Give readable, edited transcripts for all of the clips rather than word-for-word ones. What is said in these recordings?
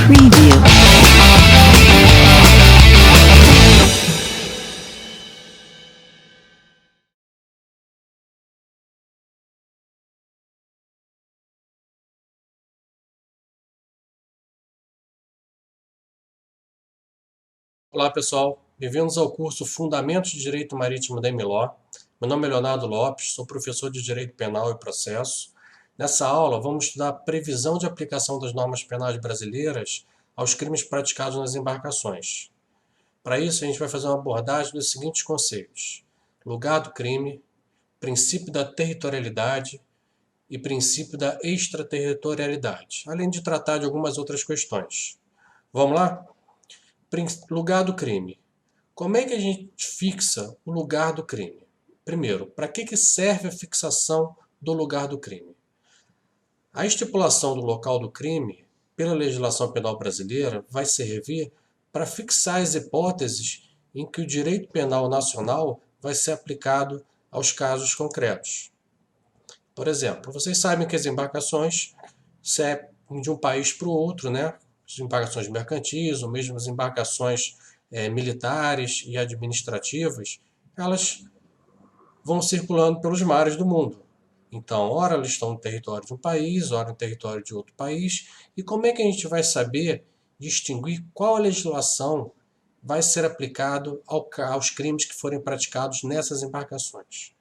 Preview. Olá pessoal, bem-vindos ao curso Fundamentos de Direito Marítimo da MLO. Meu nome é Leonardo Lopes, sou professor de Direito Penal e Processo. Nessa aula vamos estudar a previsão de aplicação das normas penais brasileiras aos crimes praticados nas embarcações. Para isso a gente vai fazer uma abordagem dos seguintes conceitos: lugar do crime, princípio da territorialidade e princípio da extraterritorialidade, além de tratar de algumas outras questões. Vamos lá? Lugar do crime. Como é que a gente fixa o lugar do crime? Primeiro, para que serve a fixação do lugar do crime? A estipulação do local do crime, pela legislação penal brasileira, vai servir para fixar as hipóteses em que o direito penal nacional vai ser aplicado aos casos concretos. Por exemplo, vocês sabem que as embarcações servem de um país para o outro, né? As embarcações mercantis, ou mesmo as embarcações militares e administrativas, elas vão circulando pelos mares do mundo. Então, ora elas estão no território de um país, ora no território de outro país. E como é que a gente vai saber distinguir qual a legislação vai ser aplicada aos crimes que forem praticados nessas embarcações?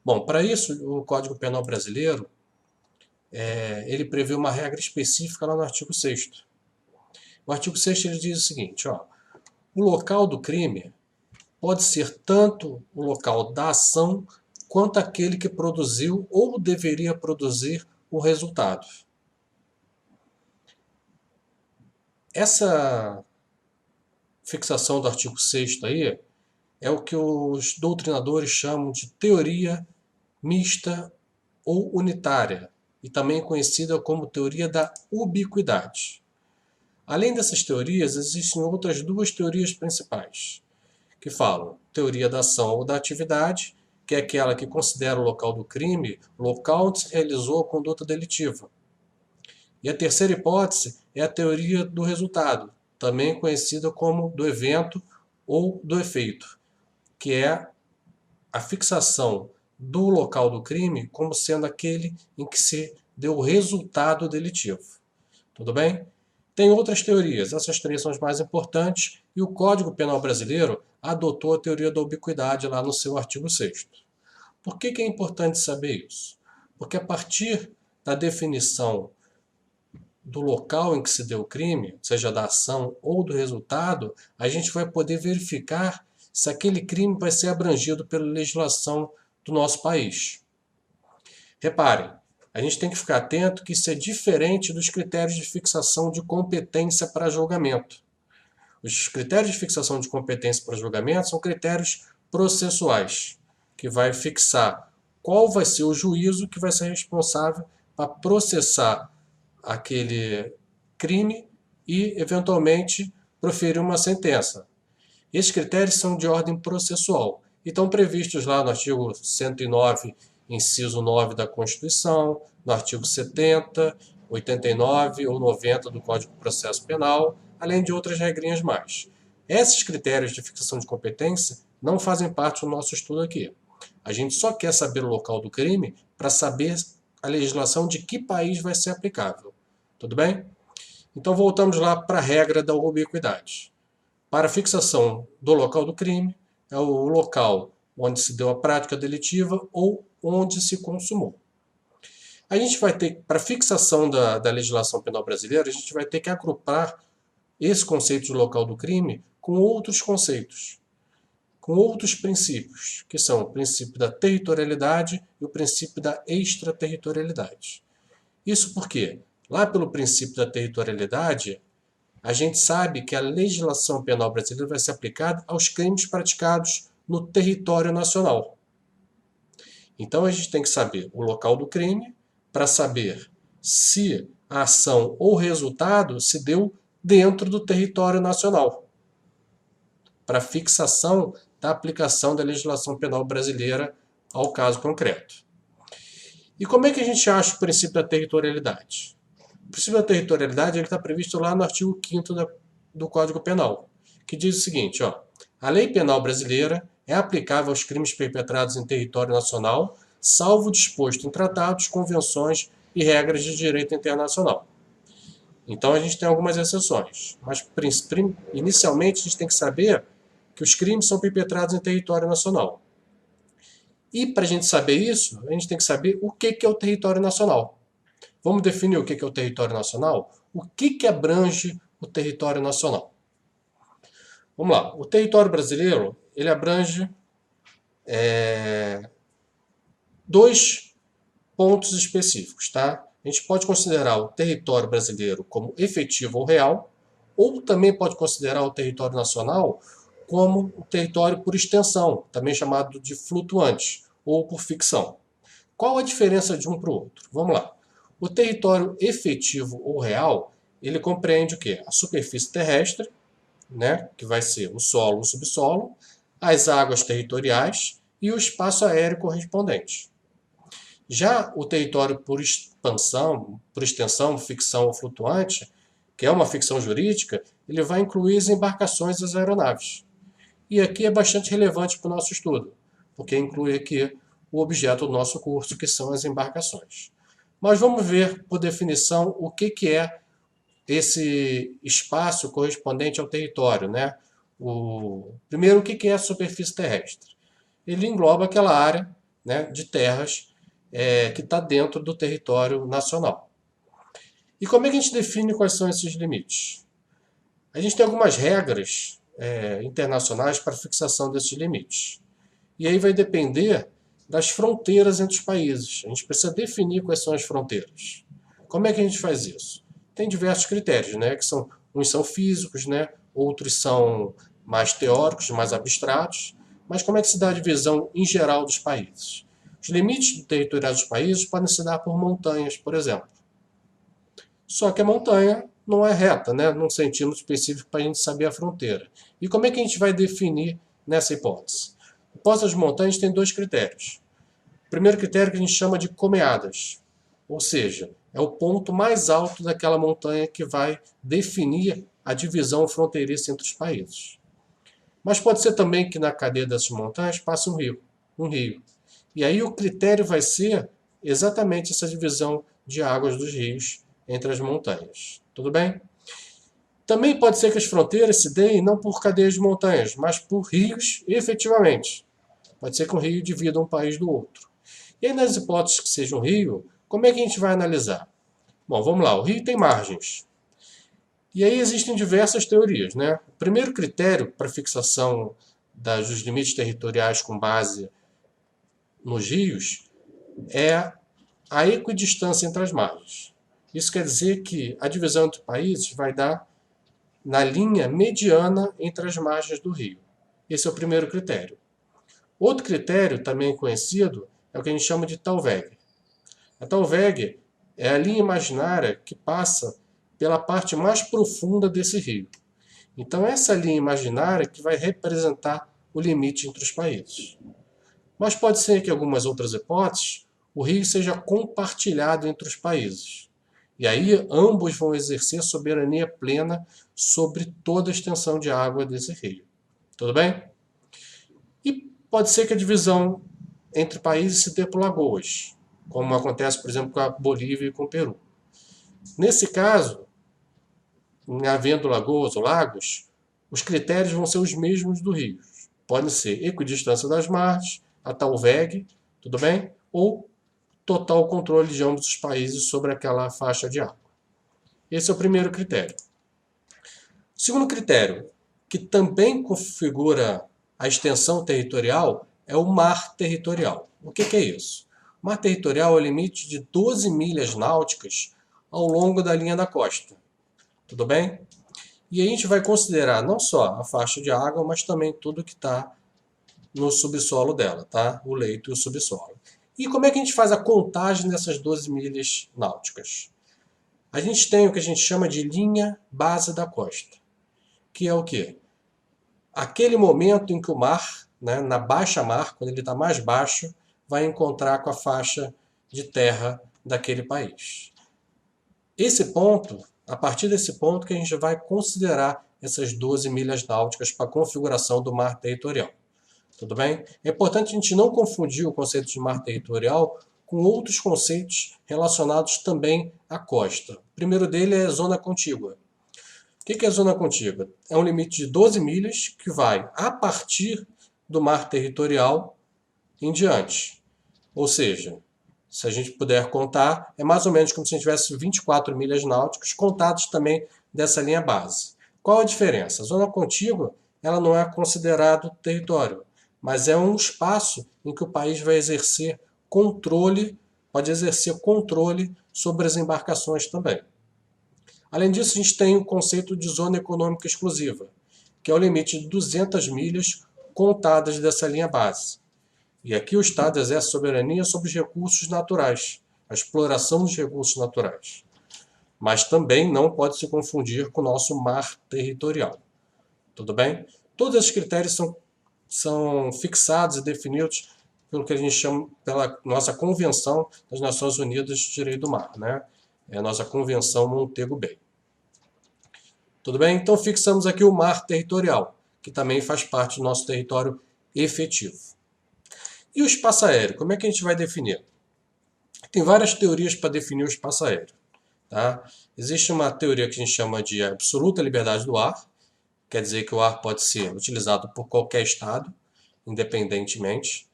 Bom, para isso, o Código Penal brasileiro ele prevê uma regra específica lá no artigo 6º. O artigo 6º ele diz o seguinte: o local do crime pode ser tanto o local da ação quanto aquele que produziu ou deveria produzir o resultado. Essa fixação do artigo 6º aí é o que os doutrinadores chamam de teoria mista ou unitária, e também conhecida como teoria da ubiquidade. Além dessas teorias, existem outras duas teorias principais, que falam teoria da ação ou da atividade, que é aquela que considera o local do crime o local onde se realizou a conduta delitiva. E a terceira hipótese é a teoria do resultado, também conhecida como do evento ou do efeito, que é a fixação do local do crime como sendo aquele em que se deu o resultado delitivo. Tudo bem? Tem outras teorias, essas três são as mais importantes, e o Código Penal brasileiro adotou a teoria da ubiquidade lá no seu artigo 6º. Por que é importante saber isso? Porque a partir da definição do local em que se deu o crime, seja da ação ou do resultado, a gente vai poder verificar se aquele crime vai ser abrangido pela legislação do nosso país. Reparem, a gente tem que ficar atento que isso é diferente dos critérios de fixação de competência para julgamento. Os critérios de fixação de competência para julgamento são critérios processuais, que vai fixar qual vai ser o juízo que vai ser responsável para processar aquele crime e, eventualmente, proferir uma sentença. Esses critérios são de ordem processual e estão previstos lá no artigo 109, inciso 9 da Constituição, no artigo 70, 89 ou 90 do Código de Processo Penal, além de outras regrinhas mais. Esses critérios de fixação de competência não fazem parte do nosso estudo aqui. A gente só quer saber o local do crime para saber a legislação de que país vai ser aplicável. Tudo bem? Então voltamos lá para a regra da ubiquidade. Para a fixação do local do crime, é o local onde se deu a prática delitiva ou onde se consumou. A gente vai ter, para a fixação da legislação penal brasileira, a gente vai ter que agrupar esse conceito de local do crime com outros conceitos, com outros princípios, que são o princípio da territorialidade e o princípio da extraterritorialidade. Isso porque, lá pelo princípio da territorialidade, a gente sabe que a legislação penal brasileira vai ser aplicada aos crimes praticados no território nacional. Então a gente tem que saber o local do crime para saber se a ação ou resultado se deu dentro do território nacional, para fixação da aplicação da legislação penal brasileira ao caso concreto. E como é que a gente acha o princípio da territorialidade? O princípio da territorialidade está previsto lá no artigo 5º do Código Penal, que diz o seguinte, ó, a lei penal brasileira é aplicável aos crimes perpetrados em território nacional, salvo o disposto em tratados, convenções e regras de direito internacional. Então a gente tem algumas exceções, mas inicialmente a gente tem que saber que os crimes são perpetrados em território nacional. E para a gente saber isso, a gente tem que saber o que é o território nacional. Vamos definir o que é o território nacional? O que abrange o território nacional? Vamos lá. O território brasileiro, ele abrange dois pontos específicos, tá? A gente pode considerar o território brasileiro como efetivo ou real, ou também pode considerar o território nacional como um território por extensão, também chamado de flutuante, ou por ficção. Qual a diferença de um para o outro? Vamos lá. O território efetivo ou real, ele compreende o quê? A superfície terrestre, né, que vai ser o solo, o subsolo, as águas territoriais e o espaço aéreo correspondente. Já o território por expansão, por extensão, ficção ou flutuante, que é uma ficção jurídica, ele vai incluir as embarcações e as aeronaves. E aqui é bastante relevante para o nosso estudo, porque inclui aqui o objeto do nosso curso, que são as embarcações. Mas vamos ver, por definição, o que é esse espaço correspondente ao território, né? Primeiro, o que é a superfície terrestre? Ele engloba aquela área, né, de terras que está dentro do território nacional. E como é que a gente define quais são esses limites? A gente tem algumas regras internacionais para fixação desses limites. E aí vai depender das fronteiras entre os países. A gente precisa definir quais são as fronteiras. Como é que a gente faz isso? Tem diversos critérios, né? Uns são físicos, né? Outros são mais teóricos, mais abstratos. Mas como é que se dá a divisão em geral dos países? Os limites territoriais dos países podem se dar por montanhas, por exemplo. Só que a montanha não é reta, né? Num sentido específico para a gente saber a fronteira. E como é que a gente vai definir nessa hipótese? A hipótese das montanhas tem dois critérios. O primeiro critério que a gente chama de comeadas, ou seja, é o ponto mais alto daquela montanha que vai definir a divisão fronteiriça entre os países. Mas pode ser também que na cadeia dessas montanhas passe um rio. E aí o critério vai ser exatamente essa divisão de águas dos rios entre as montanhas. Tudo bem? Também pode ser que as fronteiras se deem não por cadeias de montanhas, mas por rios efetivamente. Pode ser que um rio divida um país do outro. E aí, nas hipóteses que seja um rio, como é que a gente vai analisar? Bom, vamos lá. O rio tem margens. E aí existem diversas teorias, né? O primeiro critério para fixação dos limites territoriais com base nos rios é a equidistância entre as margens. Isso quer dizer que a divisão entre países vai dar na linha mediana entre as margens do rio. Esse é o primeiro critério. Outro critério, também conhecido, é o que a gente chama de Talweg. A Talweg é a linha imaginária que passa pela parte mais profunda desse rio. Então, essa linha imaginária que vai representar o limite entre os países. Mas pode ser que em algumas outras hipóteses o rio seja compartilhado entre os países. E aí ambos vão exercer soberania plena sobre toda a extensão de água desse rio. Tudo bem? E pode ser que a divisão entre países se dê por lagoas, como acontece, por exemplo, com a Bolívia e com o Peru. Nesse caso, em havendo lagoas ou lagos, os critérios vão ser os mesmos do rio. Podem ser equidistância das margens, a Talweg, tudo bem? Ou total controle de ambos os países sobre aquela faixa de água. Esse é o primeiro critério. O segundo critério, que também configura a extensão territorial, é o mar territorial. O que é isso? O mar territorial é o limite de 12 milhas náuticas ao longo da linha da costa. Tudo bem? E a gente vai considerar não só a faixa de água, mas também tudo que está no subsolo dela, tá? O leito e o subsolo. E como é que a gente faz a contagem dessas 12 milhas náuticas? A gente tem o que a gente chama de linha base da costa, que é o quê? Aquele momento em que o mar, né, na baixa mar, quando ele está mais baixo, vai encontrar com a faixa de terra daquele país. Esse ponto, a partir desse ponto que a gente vai considerar essas 12 milhas náuticas para a configuração do mar territorial. Tudo bem? É importante a gente não confundir o conceito de mar territorial com outros conceitos relacionados também à costa. O primeiro dele é zona contígua. O que é zona contígua? É um limite de 12 milhas que vai a partir do mar territorial em diante. Ou seja, se a gente puder contar, é mais ou menos como se a gente tivesse 24 milhas náuticas contadas também dessa linha base. Qual a diferença? A zona contígua ela não é considerado território, mas é um espaço em que o país vai exercer controle, pode exercer controle sobre as embarcações também. Além disso, a gente tem o conceito de zona econômica exclusiva, que é o limite de 200 milhas contadas dessa linha base. E aqui o Estado exerce soberania sobre os recursos naturais, a exploração dos recursos naturais. Mas também não pode se confundir com o nosso mar territorial. Tudo bem? Todos esses critérios são fixados e definidos pelo que a gente chama pela nossa Convenção das Nações Unidas de Direito do Mar, né? É a nossa Convenção Montego Bay. Tudo bem? Então fixamos aqui o mar territorial, que também faz parte do nosso território efetivo. E o espaço aéreo, como é que a gente vai definir? Tem várias teorias para definir o espaço aéreo. Tá? Existe uma teoria que a gente chama de absoluta liberdade do ar, quer dizer que o ar pode ser utilizado por qualquer estado, independentemente.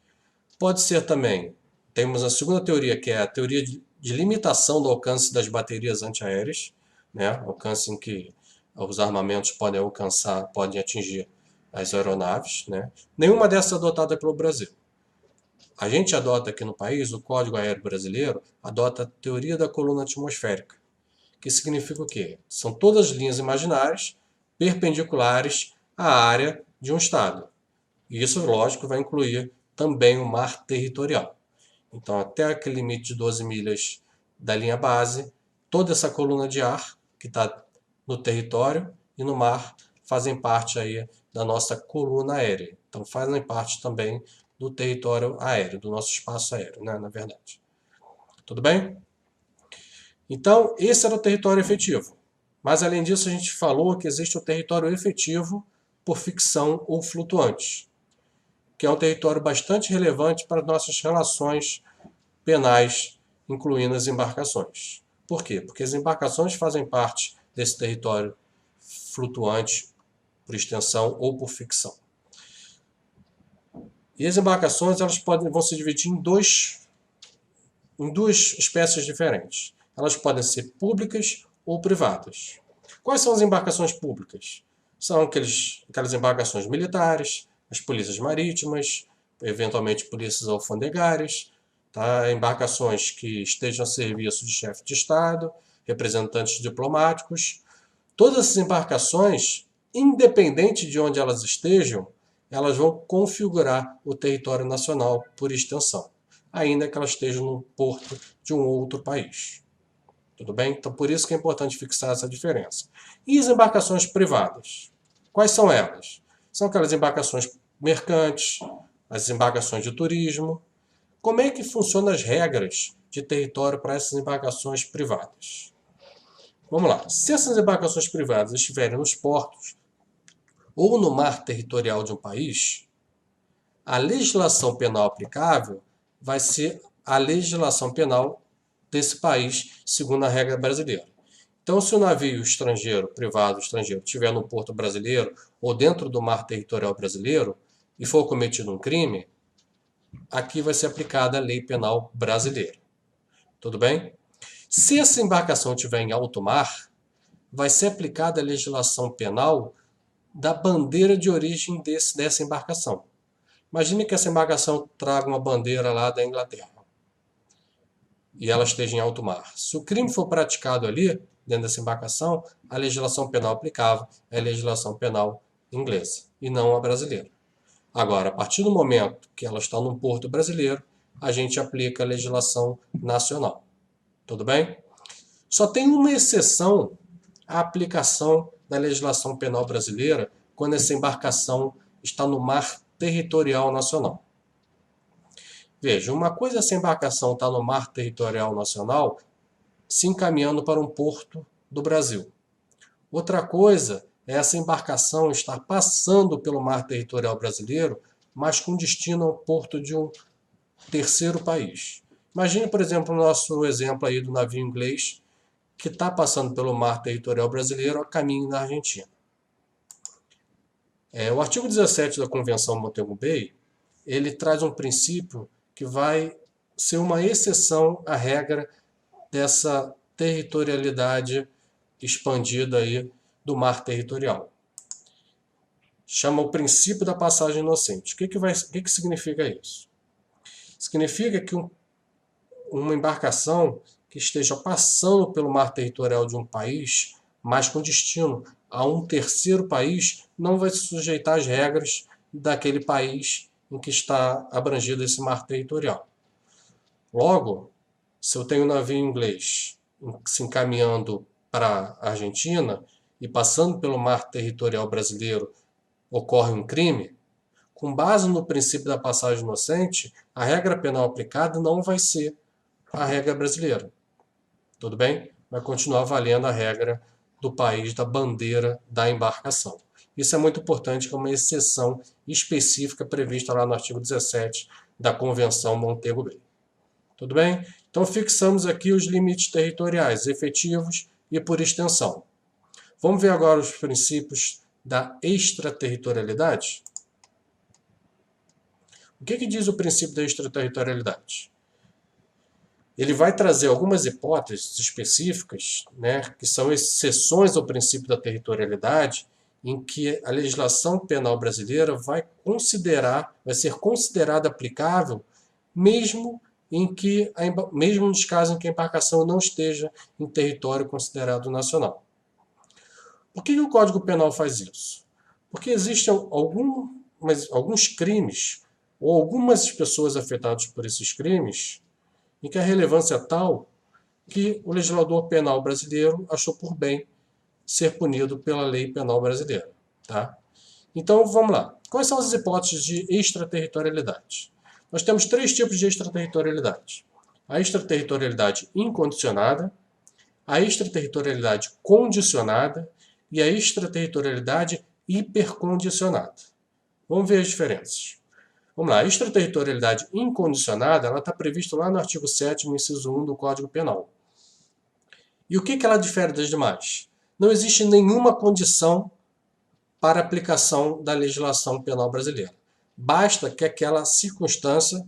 Pode ser também, temos a segunda teoria, que é a teoria de limitação do alcance das baterias antiaéreas, né? Alcance em que os armamentos podem alcançar, podem atingir as aeronaves. Né? Nenhuma dessas é adotada pelo Brasil. A gente adota aqui no país, o Código Aéreo Brasileiro adota a teoria da coluna atmosférica, que significa o quê? São todas linhas imaginárias perpendiculares à área de um estado. E isso, lógico, vai incluir também o mar territorial. Então, até aquele limite de 12 milhas da linha base, toda essa coluna de ar que está no território e no mar fazem parte aí da nossa coluna aérea. Então, fazem parte também do território aéreo, do nosso espaço aéreo, né, na verdade. Tudo bem? Então, esse era o território efetivo. Mas, além disso, a gente falou que existe o território efetivo por ficção ou flutuante, que é um território bastante relevante para nossas relações penais, incluindo as embarcações. Por quê? Porque as embarcações fazem parte desse território flutuante por extensão ou por ficção. E as embarcações elas vão se dividir em duas espécies diferentes. Elas podem ser públicas ou privadas. Quais são as embarcações públicas? São aquelas embarcações militares, as polícias marítimas, eventualmente polícias alfandegárias, tá? Embarcações que estejam a serviço de chefe de Estado, representantes diplomáticos. Todas essas embarcações, independente de onde elas estejam, elas vão configurar o território nacional por extensão, ainda que elas estejam no porto de um outro país. Tudo bem? Então, por isso que é importante fixar essa diferença. E as embarcações privadas? Quais são elas? São aquelas embarcações mercantes, as embarcações de turismo. Como é que funcionam as regras de território para essas embarcações privadas? Vamos lá. Se essas embarcações privadas estiverem nos portos ou no mar territorial de um país, a legislação penal aplicável vai ser a legislação penal desse país, segundo a regra brasileira. Então, se o navio estrangeiro, privado estrangeiro, estiver no porto brasileiro ou dentro do mar territorial brasileiro e for cometido um crime, aqui vai ser aplicada a lei penal brasileira. Tudo bem? Se essa embarcação estiver em alto mar, vai ser aplicada a legislação penal da bandeira de origem dessa embarcação. Imagine que essa embarcação traga uma bandeira lá da Inglaterra e ela esteja em alto mar. Se o crime for praticado ali, dentro dessa embarcação, a legislação penal aplicável é a legislação penal inglesa e não a brasileira. Agora, a partir do momento que ela está num porto brasileiro, a gente aplica a legislação nacional. Tudo bem? Só tem uma exceção à aplicação da legislação penal brasileira quando essa embarcação está no mar territorial nacional. Veja, uma coisa é essa embarcação está no mar territorial nacional se encaminhando para um porto do Brasil. Outra coisa é essa embarcação estar passando pelo mar territorial brasileiro, mas com destino ao porto de um terceiro país. Imagine, por exemplo, o nosso exemplo aí do navio inglês que está passando pelo mar territorial brasileiro a caminho da Argentina. O artigo 17 da Convenção Montego Bay, ele traz um princípio que vai ser uma exceção à regra dessa territorialidade expandida aí do mar territorial. Chama o princípio da passagem inocente. O que significa isso? Significa que uma embarcação que esteja passando pelo mar territorial de um país, mas com destino a um terceiro país, não vai se sujeitar às regras daquele país em que está abrangido esse mar territorial. Logo, se eu tenho um navio inglês se encaminhando para a Argentina e passando pelo mar territorial brasileiro ocorre um crime, com base no princípio da passagem inocente, a regra penal aplicada não vai ser a regra brasileira. Tudo bem? Vai continuar valendo a regra do país da bandeira da embarcação. Isso é muito importante, que é uma exceção específica prevista lá no artigo 17 da Convenção Montego Bay. Tudo bem? Então fixamos aqui os limites territoriais efetivos e por extensão. Vamos ver agora os princípios da extraterritorialidade? O que diz o princípio da extraterritorialidade? Ele vai trazer algumas hipóteses específicas, que são exceções ao princípio da territorialidade, em que a legislação penal brasileira vai ser considerada aplicável mesmo nos casos em que a embarcação não esteja em território considerado nacional. Por que o Código Penal faz isso? Porque existem alguns crimes ou algumas pessoas afetadas por esses crimes em que a relevância é tal que o legislador penal brasileiro achou por bem ser punido pela lei penal brasileira. Tá? Então, vamos lá. Quais são as hipóteses de extraterritorialidade? Nós temos 3 tipos de extraterritorialidade. A extraterritorialidade incondicionada, a extraterritorialidade condicionada e a extraterritorialidade hipercondicionada. Vamos ver as diferenças. Vamos lá, a extraterritorialidade incondicionada está prevista lá no artigo 7º, inciso 1 do Código Penal. E o que ela difere das demais? Não existe nenhuma condição para aplicação da legislação penal brasileira. Basta que aquela circunstância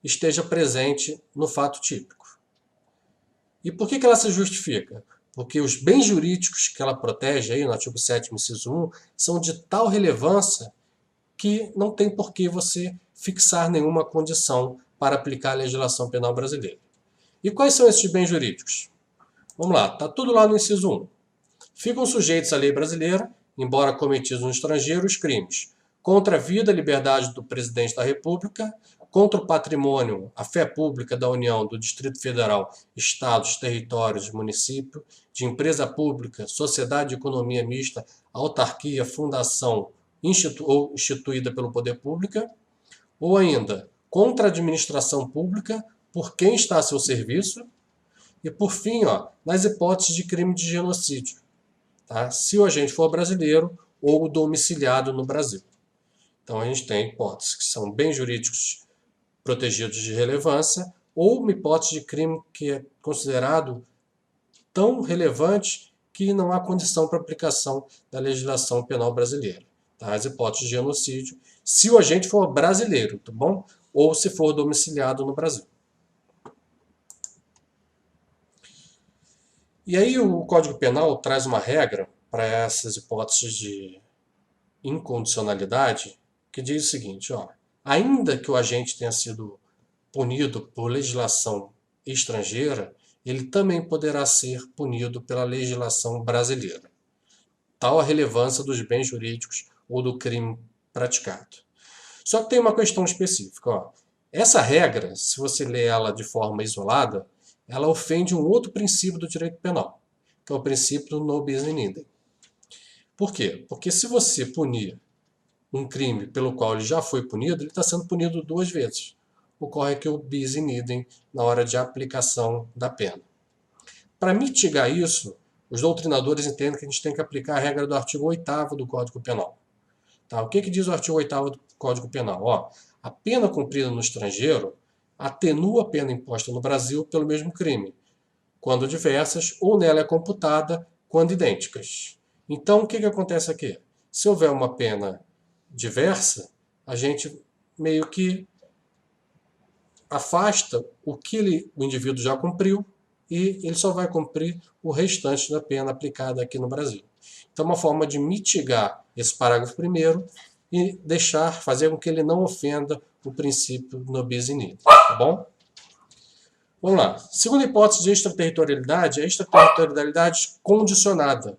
esteja presente no fato típico. E por que ela se justifica? Porque os bens jurídicos que ela protege aí no artigo 7º, inciso 1, são de tal relevância que não tem por que você fixar nenhuma condição para aplicar a legislação penal brasileira. E quais são esses bens jurídicos? Vamos lá, está tudo lá no inciso 1. Ficam sujeitos à lei brasileira, embora cometidos no estrangeiro, os crimes contra a vida e liberdade do presidente da República, contra o patrimônio, a fé pública da União, do Distrito Federal, estados, territórios, município, de empresa pública, sociedade de economia mista, autarquia, fundação, ou instituída pelo poder público, ou ainda contra a administração pública por quem está a seu serviço, e por fim, nas hipóteses de crime de genocídio, tá? Se o agente for brasileiro ou domiciliado no Brasil. Então a gente tem hipóteses que são bens jurídicos protegidos de relevância, ou uma hipótese de crime que é considerado tão relevante que não há condição para aplicação da legislação penal brasileira. Tá? As hipóteses de genocídio, se o agente for brasileiro, tá bom? Ou se for domiciliado no Brasil. E aí o Código Penal traz uma regra para essas hipóteses de incondicionalidade que diz o seguinte, ainda que o agente tenha sido punido por legislação estrangeira, ele também poderá ser punido pela legislação brasileira. Tal a relevância dos bens jurídicos ou do crime praticado. Só que tem uma questão específica. Essa regra, se você lê ela de forma isolada, ela ofende um outro princípio do direito penal, que é o princípio do no bis in idem. Por quê? Porque se você punir um crime pelo qual ele já foi punido, ele está sendo punido 2 vezes. Ocorre aqui o bis in idem na hora de aplicação da pena. Para mitigar isso, os doutrinadores entendem que a gente tem que aplicar a regra do artigo 8º do Código Penal. Tá? O que diz o artigo 8º do Código Penal? Ó, a pena cumprida no estrangeiro atenua a pena imposta no Brasil pelo mesmo crime, quando diversas, ou nela é computada quando idênticas. Então, o que acontece aqui? Se houver uma pena diversa, a gente meio que afasta o que o indivíduo já cumpriu e ele só vai cumprir o restante da pena aplicada aqui no Brasil. Então, uma forma de mitigar esse parágrafo primeiro e fazer com que ele não ofenda o princípio nobis in idem, tá bom? Vamos lá. Segunda hipótese de extraterritorialidade é a extraterritorialidade condicionada.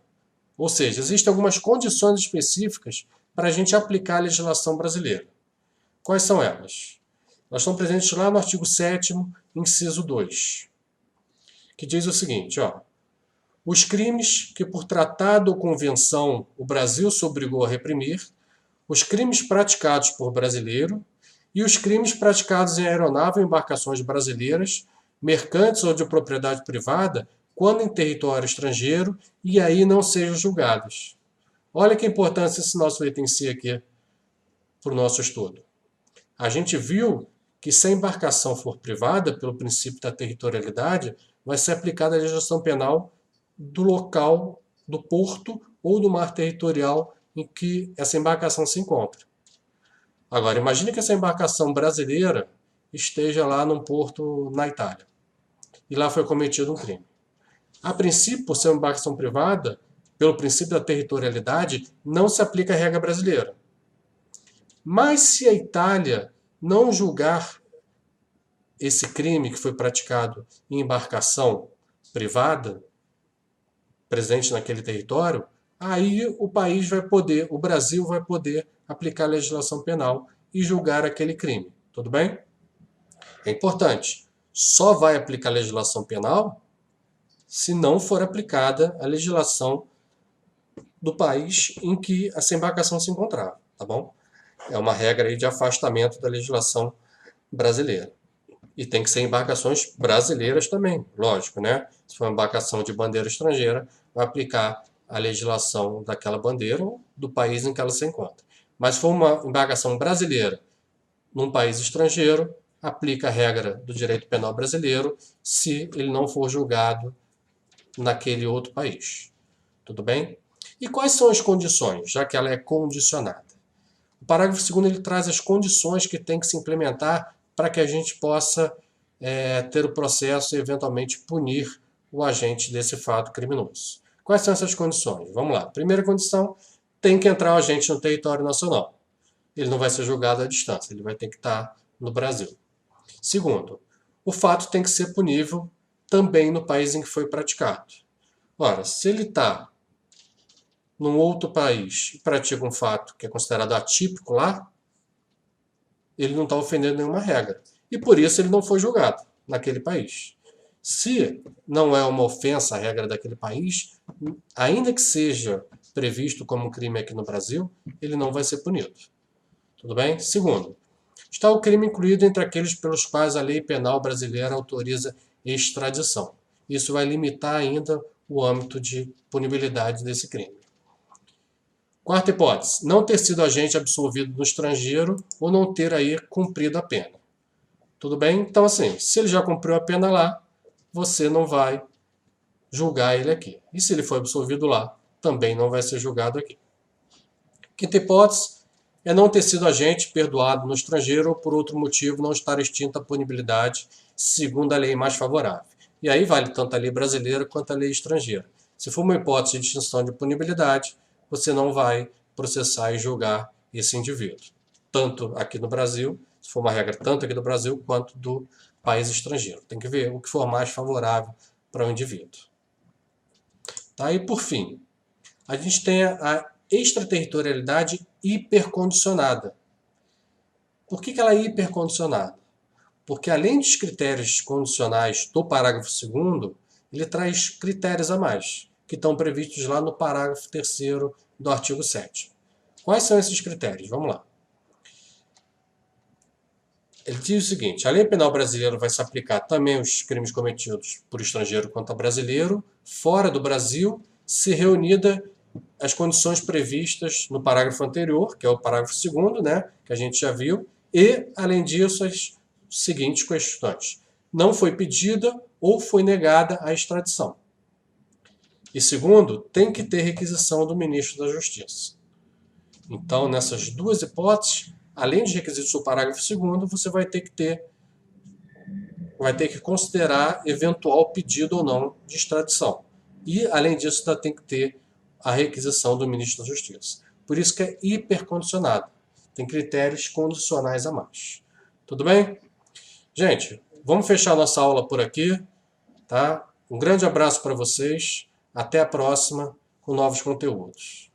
Ou seja, existem algumas condições específicas para a gente aplicar a legislação brasileira. Quais são elas? Elas estão presentes lá no artigo 7º, inciso 2, que diz o seguinte, ó, os crimes que por tratado ou convenção o Brasil se obrigou a reprimir, os crimes praticados por brasileiro e os crimes praticados em aeronave ou embarcações brasileiras, mercantes ou de propriedade privada, quando em território estrangeiro, e aí não sejam julgados. Olha que importância esse nosso item C aqui para o nosso estudo. A gente viu que se a embarcação for privada, pelo princípio da territorialidade, vai ser aplicada a legislação penal do local, do porto ou do mar territorial em que essa embarcação se encontra. Agora, imagine que essa embarcação brasileira esteja lá num porto na Itália e lá foi cometido um crime. A princípio, por ser uma embarcação privada, pelo princípio da territorialidade, não se aplica a regra brasileira. Mas se a Itália não julgar esse crime que foi praticado em embarcação privada, presente naquele território, aí o Brasil vai poder aplicar a legislação penal e julgar aquele crime. Tudo bem? É importante. Só vai aplicar a legislação penal se não for aplicada a legislação do país em que essa embarcação se encontrava, tá bom? É uma regra aí de afastamento da legislação brasileira. E tem que ser embarcações brasileiras também, lógico, né? Se for uma embarcação de bandeira estrangeira, vai aplicar a legislação daquela bandeira ou do país em que ela se encontra. Mas se for uma embarcação brasileira num país estrangeiro, aplica a regra do direito penal brasileiro se ele não for julgado naquele outro país. Tudo bem? E quais são as condições, já que ela é condicionada? O parágrafo 2º ele traz as condições que tem que se implementar para que a gente possa ter o processo e eventualmente punir o agente desse fato criminoso. Quais são essas condições? Vamos lá. Primeira condição, tem que entrar o agente no território nacional. Ele não vai ser julgado à distância, ele vai ter que estar no Brasil. Segundo, o fato tem que ser punível também no país em que foi praticado. Ora, se ele está num outro país e pratica um fato que é considerado atípico lá, ele não está ofendendo nenhuma regra. E por isso ele não foi julgado naquele país. Se não é uma ofensa à regra daquele país, ainda que seja previsto como crime aqui no Brasil, ele não vai ser punido. Tudo bem? Segundo, está o crime incluído entre aqueles pelos quais a lei penal brasileira autoriza extradição. Isso vai limitar ainda o âmbito de punibilidade desse crime. Quarta hipótese, não ter sido agente absolvido no estrangeiro ou não ter aí cumprido a pena. Tudo bem? Então, assim, se ele já cumpriu a pena lá, você não vai julgar ele aqui. E se ele foi absolvido lá, também não vai ser julgado aqui. Quinta hipótese é não ter sido agente perdoado no estrangeiro ou por outro motivo não estar extinta a punibilidade segundo a lei mais favorável. E aí vale tanto a lei brasileira quanto a lei estrangeira. Se for uma hipótese de extinção de punibilidade, você não vai processar e julgar esse indivíduo. Tanto aqui no Brasil, se for uma regra tanto aqui do Brasil quanto do país estrangeiro. Tem que ver o que for mais favorável para o indivíduo. Tá? E por fim, a gente tem a extraterritorialidade hipercondicionada. Por que ela é hipercondicionada? Porque além dos critérios condicionais do parágrafo 2º, ele traz critérios a mais, que estão previstos lá no parágrafo 3º do artigo 7º. Quais são esses critérios? Vamos lá. Ele diz o seguinte: a lei penal brasileira vai se aplicar também aos crimes cometidos por estrangeiro contra brasileiro, fora do Brasil, se reunida as condições previstas no parágrafo anterior, que é o parágrafo 2º, né, que a gente já viu, e, além disso, as seguintes questões. Não foi pedida ou foi negada a extradição. E segundo, tem que ter requisição do ministro da Justiça. Então, nessas duas hipóteses, além dos requisitos do parágrafo 2º, você vai ter que considerar eventual pedido ou não de extradição. E, além disso, ainda tem que ter a requisição do ministro da Justiça. Por isso que é hipercondicionado. Tem critérios condicionais a mais. Tudo bem? Gente, vamos fechar nossa aula por aqui, tá? Um grande abraço para vocês. Até a próxima com novos conteúdos.